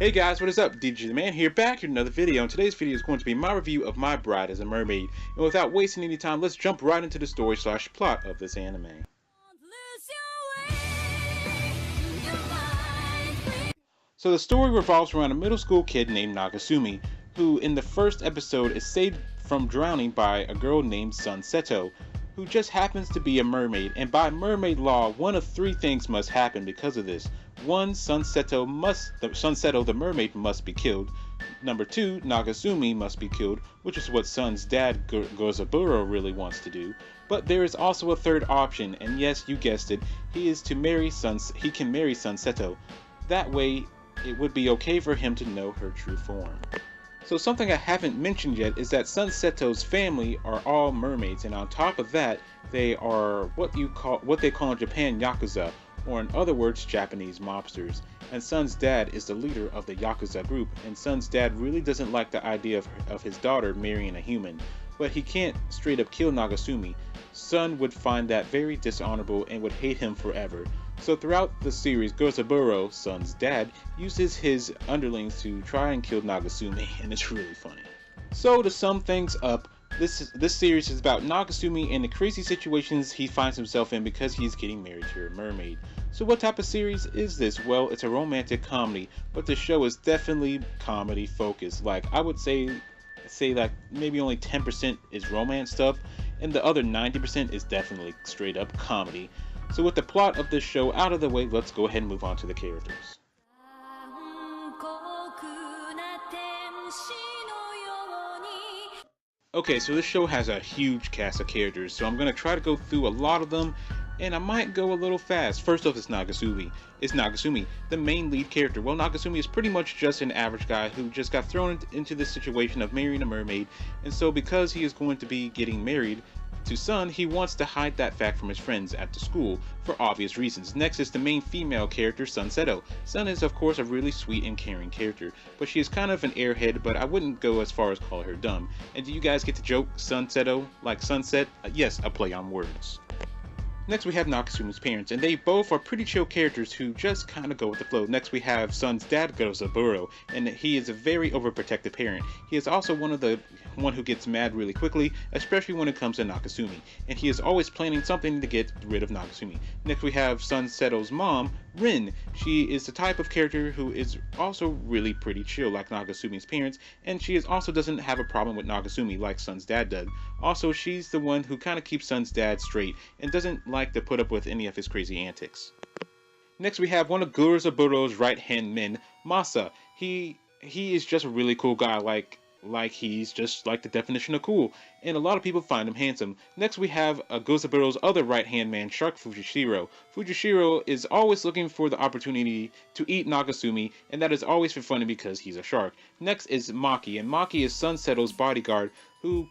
Hey guys, what is up? DJ the Man here, back with another video, and today's video is going to be my review of My Bride as a Mermaid. And without wasting any time, let's jump right into the story / plot of this anime. So the story revolves around a middle school kid named Nagasumi, who in the first episode is saved from drowning by a girl named Sunseto, who just happens to be a mermaid, and by mermaid law, one of three things must happen because of this. One, Sunseto the mermaid must be killed. Number two, Nagasumi must be killed, which is what Sun's dad Gozaburo really wants to do. But there is also a third option, and yes, you guessed it, he can marry Sunseto. That way, it would be okay for him to know her true form. So something I haven't mentioned yet is that Sunseto's family are all mermaids, and on top of that, they are what they call in Japan Yakuza, or in other words, Japanese mobsters. And Sun's dad is the leader of the Yakuza group, and Sun's dad really doesn't like the idea of his daughter marrying a human. But he can't straight up kill Nagasumi. Sun would find that very dishonorable and would hate him forever. So throughout the series, Gozaburo, Sun's dad, uses his underlings to try and kill Nagasumi, and it's really funny. So to sum things up, this series is about Nagasumi and the crazy situations he finds himself in because he's getting married to a mermaid. So what type of series is this? Well, it's a romantic comedy, but the show is definitely comedy focused. Like, I would say like maybe only 10% is romance stuff, and the other 90% is definitely straight up comedy. So with the plot of this show out of the way, let's go ahead and move on to the characters. Okay, so this show has a huge cast of characters, so I'm going to try to go through a lot of them, and I might go a little fast. First off, it's Nagasumi, the main lead character. Well, Nagasumi is pretty much just an average guy who just got thrown into this situation of marrying a mermaid, and so because he is going to be getting married to Sun, he wants to hide that fact from his friends at the school for obvious reasons. Next is the main female character, Sunseto. Sun is of course a really sweet and caring character, but she is kind of an airhead, but I wouldn't go as far as call her dumb. And do you guys get the joke, Sunseto, like sunset? Yes, a play on words. Next we have Nakasumi's parents, and they both are pretty chill characters who just kind of go with the flow. Next we have Sun's dad, Gozaburo, and he is a very overprotective parent. He is also one who gets mad really quickly, especially when it comes to Nagasumi, and he is always planning something to get rid of Nagasumi. Next we have Sunseto's mom, Rin. She is the type of character who is also really pretty chill like Nagasumi's parents, and she also doesn't have a problem with Nagasumi like Sun's dad did. Also, she's the one who kind of keeps Sun's dad straight and doesn't like to put up with any of his crazy antics. Next we have one of Gozaburo's right-hand men, Masa. He is just a really cool guy, like he's just like the definition of cool, and a lot of people find him handsome. Next we have Gozaburo's other right-hand man, Shark Fujishiro. Fujishiro is always looking for the opportunity to eat Nagasumi, and that is always for funny because he's a shark. Next is Maki, and Maki is Sunseto's bodyguard, who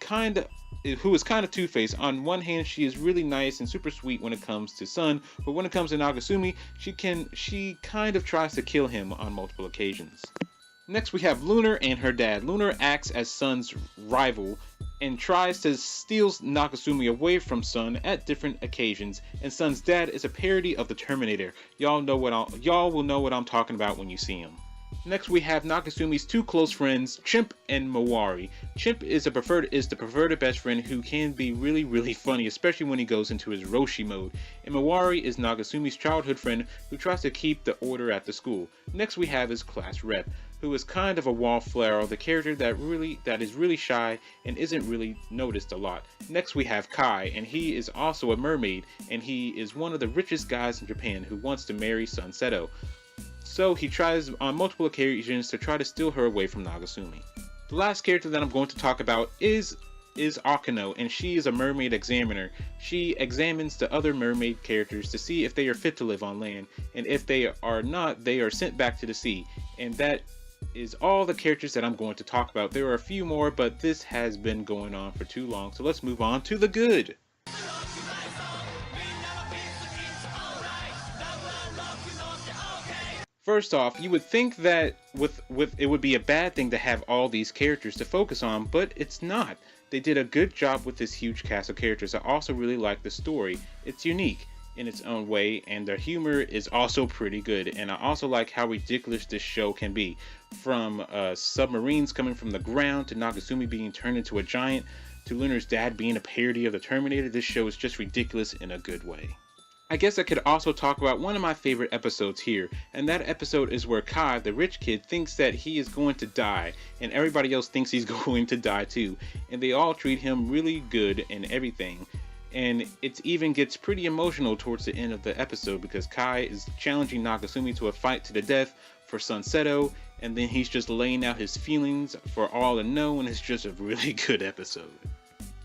is kind of two-faced. On one hand, she is really nice and super sweet when it comes to Sun, but when it comes to Nagasumi, she kind of tries to kill him on multiple occasions. Next we have Lunar and her dad. Lunar acts as Sun's rival and tries to steal Nagasumi away from Sun at different occasions, and Sun's dad is a parody of the Terminator. Y'all will know what I'm talking about when you see him. Next we have Nagasumi's two close friends, Chimp and Mawari. Chimp is the preferred best friend who can be really funny, especially when he goes into his Roshi mode. And Mawari is Nagasumi's childhood friend who tries to keep the order at the school. Next we have his class rep, who is kind of a wallflower, the character that is really shy and isn't really noticed a lot. Next we have Kai, and he is also a mermaid, and he is one of the richest guys in Japan who wants to marry Sunseto. So he tries on multiple occasions to try to steal her away from Nagasumi. The last character that I'm going to talk about is Akano, and she is a mermaid examiner. She examines the other mermaid characters to see if they are fit to live on land, and if they are not, they are sent back to the sea. And that is all the characters that I'm going to talk about. There are a few more, but this has been going on for too long, so let's move on to the good. First off, you would think that it would be a bad thing to have all these characters to focus on, but it's not. They did a good job with this huge cast of characters. I also really like the story. It's unique. in its own way, and their humor is also pretty good. And I also like how ridiculous this show can be, from submarines coming from the ground to Nagasumi being turned into a giant to Lunar's dad being a parody of the Terminator. This show is just ridiculous in a good way. I guess I could also talk about one of my favorite episodes here, and that episode is where Kai, the rich kid, thinks that he is going to die, and everybody else thinks he's going to die too, and they all treat him really good and everything. And it even gets pretty emotional towards the end of the episode because Kai is challenging Nagasumi to a fight to the death for Sunseto, and then he's just laying out his feelings for all to know, and it's just a really good episode.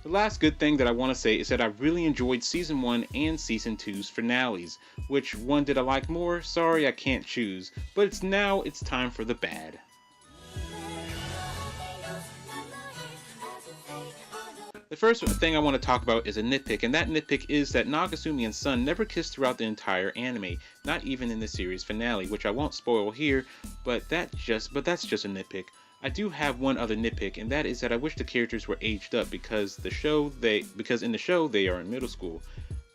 The last good thing that I want to say is that I really enjoyed Season 1 and Season 2's finales. Which one did I like more? Sorry, I can't choose. But it's time for the bad. The first thing I want to talk about is a nitpick, and that nitpick is that Nagasumi and Sun never kissed throughout the entire anime, not even in the series finale, which I won't spoil here, but that's just a nitpick. I do have one other nitpick, and that is that I wish the characters were aged up because in the show they are in middle school.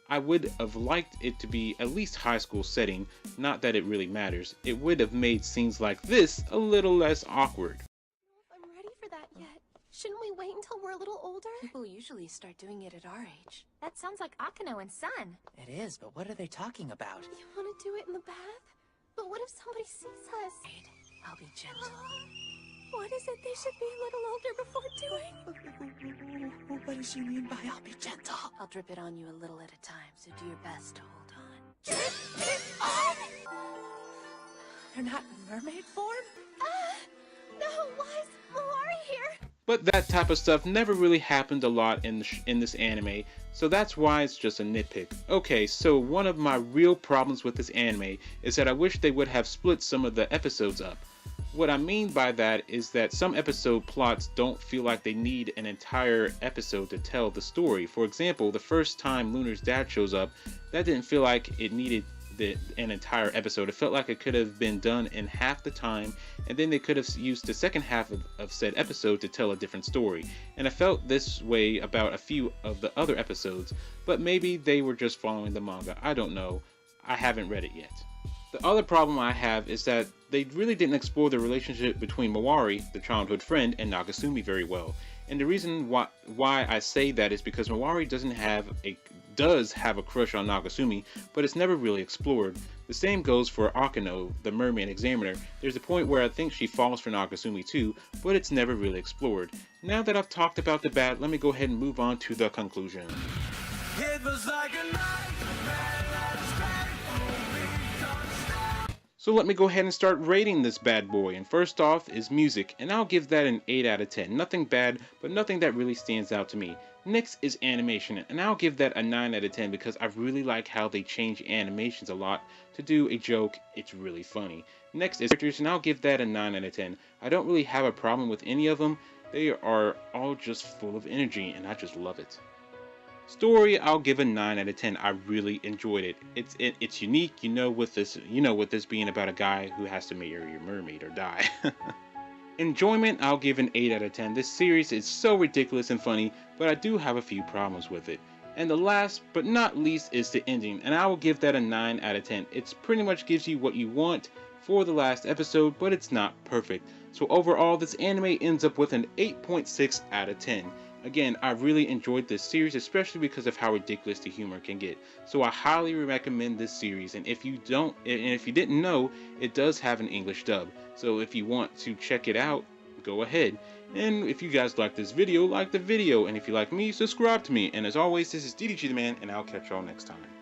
I would have liked it to be at least high school setting, not that it really matters. It would have made scenes like this a little less awkward. I'm ready for that yet. Shouldn't we wait until we're a little older? People usually start doing it at our age. That sounds like Akano and Sun. It is, but what are they talking about? You want to do it in the bath? But what if somebody sees us? I'll be gentle. What is it they should be a little older before doing? What does she mean by I'll be gentle? I'll drip it on you a little at a time, so do your best to hold on. They're not in mermaid form? No, why is Mawari here? But that type of stuff never really happened a lot in this anime, so that's why it's just a nitpick. Okay, so one of my real problems with this anime is that I wish they would have split some of the episodes up. What I mean by that is that some episode plots don't feel like they need an entire episode to tell the story. For example, the first time Lunar's dad shows up, that didn't feel like it needed an entire episode. It felt like it could have been done in half the time, and then they could have used the second half of said episode to tell a different story. And I felt this way about a few of the other episodes, but maybe they were just following the manga. I don't know. I haven't read it yet. The other problem I have is that they really didn't explore the relationship between Mawari, the childhood friend, and Nagasumi very well. And the reason why I say that is because Mawari does have a crush on Nagasumi, but it's never really explored. The same goes for Akano, the mermaid examiner. There's a point where I think she falls for Nagasumi too, but it's never really explored. Now that I've talked about the bad, let me go ahead and move on to the conclusion. It was like a So let me go ahead and start rating this bad boy, and first off is music, and I'll give that an 8 out of 10. Nothing bad, but nothing that really stands out to me. Next is animation, and I'll give that a 9 out of 10 because I really like how they change animations a lot. To do a joke, it's really funny. Next is characters, and I'll give that a 9 out of 10. I don't really have a problem with any of them. They are all just full of energy, and I just love it. Story, I'll give a 9 out of 10. I really enjoyed it. It's unique, with this being about a guy who has to marry a mermaid or die. Enjoyment, I'll give an 8 out of 10. This series is so ridiculous and funny, but I do have a few problems with it. And the last but not least is the ending, and I will give that a 9 out of 10. It pretty much gives you what you want for the last episode, but it's not perfect. So overall, this anime ends up with an 8.6 out of 10. Again, I really enjoyed this series, especially because of how ridiculous the humor can get. So I highly recommend this series, and if you didn't know, it does have an English dub. So if you want to check it out, go ahead. And if you guys like this video, like the video, and if you like me, subscribe to me. And as always, this is DDG the Man, and I'll catch y'all next time.